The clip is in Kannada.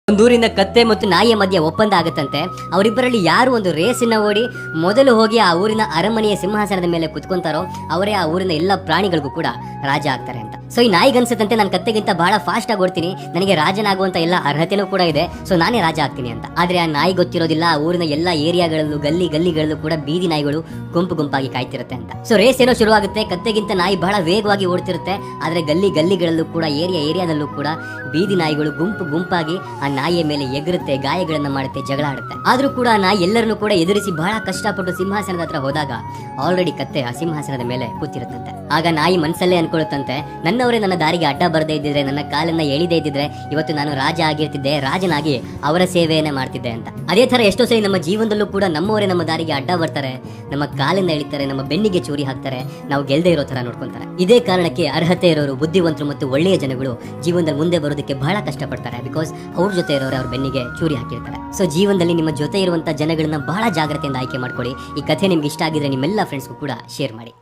ಒಂದೂರಿನ ಕತ್ತೆ ಮತ್ತು ನಾಯಿಯ ಮಧ್ಯೆ ಒಪ್ಪಂದ ಆಗುತ್ತಂತೆ. ಅವರಿಬ್ಬರಲ್ಲಿ ಯಾರು ಒಂದು ರೇಸಿನ ಓಡಿ ಮೊದಲು ಹೋಗಿ ಆ ಊರಿನ ಅರಮನೆಯ ಸಿಂಹಾಸನದ ಮೇಲೆ ಕುತ್ಕೊಂತಾರೋ ಅವರೇ ಆ ಊರಿನ ಎಲ್ಲ ಪ್ರಾಣಿಗಳಿಗೂ ಕೂಡ ರಾಜ ಆಗ್ತಾರೆ ಅಂತ. ಸೊ ಈ ನಾಯಿಗೆ ಅನ್ಸುತ್ತಂತೆ ನಾನು ಕತ್ತೆಗಿಂತ ಬಹಳ ಫಾಸ್ಟ್ ಆಗಿ ಓಡ್ತೀನಿ, ನನಗೆ ರಾಜನಾಗುವಂತ ಎಲ್ಲ ಅರ್ಹತೆನೂ ಕೂಡ ಇದೆ, ಸೊ ನಾನೇ ರಾಜ ಆಗ್ತೀನಿ ಅಂತ. ಆದ್ರೆ ಆ ನಾಯಿ ಗೊತ್ತಿರೋದಿಲ್ಲ ಆ ಊರಿನ ಎಲ್ಲ ಏರಿಯಾಗಳಲ್ಲೂ ಗಲ್ಲಿಗಳಲ್ಲೂ ಕೂಡ ಬೀದಿ ನಾಯಿಗಳು ಗುಂಪಾಗಿ ಕಾಯ್ತಿರುತ್ತೆ ಅಂತ. ಸೊ ರೇಸ್ ಏನೋ ಶುರುವಾಗುತ್ತೆ. ಕತ್ತೆಗಿಂತ ನಾಯಿ ಬಹಳ ವೇಗವಾಗಿ ಓಡ್ತಿರುತ್ತೆ. ಆದ್ರೆ ಗಲ್ಲಿಗಳಲ್ಲೂ ಕೂಡ ಏರಿಯಾದಲ್ಲೂ ಕೂಡ ಬೀದಿ ನಾಯಿಗಳು ಗುಂಪಾಗಿ ಆ ನಾಯಿಯ ಮೇಲೆ ಎಗರುತ್ತೆ, ಗಾಯಗಳನ್ನ ಮಾಡುತ್ತೆ, ಜಗಳ ಆಡುತ್ತೆ. ಆದ್ರೂ ಕೂಡ ಆ ನಾಯಿ ಎಲ್ಲರನ್ನೂ ಕೂಡ ಎದುರಿಸಿ ಬಹಳ ಕಷ್ಟಪಟ್ಟು ಸಿಂಹಾಸನದ ಹತ್ರ ಹೋದಾಗ ಆಲ್ರೆಡಿ ಕತ್ತೆ ಆ ಸಿಂಹಾಸನದ ಮೇಲೆ ಕೂತಿರುತ್ತಂತೆ. ಆಗ ನಾಯಿ ಮನಸ್ಸಲ್ಲೇ ಅನ್ಕೊಳ್ಳುತ್ತಂತೆ, ನನ್ನವರೇ ನನ್ನ ದಾರಿಗೆ ಅಡ್ಡ ಬರದೇ ಇದ್ದಿದ್ರೆ, ನನ್ನ ಕಾಲನ್ನ ಎಳಿದೇ ಇದ್ದಿದ್ರೆ ಇವತ್ತು ನಾನು ರಾಜ ಆಗಿರ್ತಿದ್ದೆ, ರಾಜನಾಗಿ ಅವರ ಸೇವೆಯನ್ನೇ ಮಾಡ್ತಿದ್ದೆ ಅಂತ. ಅದೇ ತರ ಎಷ್ಟೋ ಸರಿ ನಮ್ಮ ಜೀವನದಲ್ಲೂ ಕೂಡ ನಮ್ಮವರೇ ನಮ್ಮ ದಾರಿಗೆ ಅಡ್ಡ ಬರ್ತಾರೆ, ನಮ್ಮ ಕಾಲಿಂದ ಎಳಿತಾರೆ, ನಮ್ಮ ಬೆನ್ನಿಗೆ ಚೂರಿ ಹಾಕ್ತಾರೆ, ನಾವು ಗೆಲ್ದೇ ಇರೋ ತರ ನೋಡ್ಕೊಂತಾರೆ. ಇದೇ ಕಾರಣಕ್ಕೆ ಅರ್ಹತೆ ಇರೋರು, ಬುದ್ಧಿವಂತರು ಮತ್ತು ಒಳ್ಳೆಯ ಜನಗಳು ಜೀವನದಲ್ಲಿ ಮುಂದೆ ಬರೋದಕ್ಕೆ ಬಹಳ ಕಷ್ಟಪಡ್ತಾರೆ. ಬಿಕಾಸ್ ಅವ್ರ ಜೊತೆ ಇರೋರು ಅವ್ರ ಬೆನ್ನಿಗೆ ಚೂರಿ ಹಾಕಿರ್ತಾರೆ. ಸೊ ಜೀವನದಲ್ಲಿ ನಿಮ್ಮ ಜೊತೆ ಇರುವಂತ ಜನಗಳನ್ನ ಬಹಳ ಜಾಗ್ರತೆಯಿಂದ ಆಯ್ಕೆ ಮಾಡ್ಕೊಳ್ಳಿ. ಈ ಕಥೆ ನಿಮ್ಗೆ ಇಷ್ಟ ಆಗಿದ್ರೆ ನಿಮ್ಮೆಲ್ಲ ಫ್ರೆಂಡ್ಸ್ಗೂ ಕೂಡ ಶೇರ್ ಮಾಡಿ.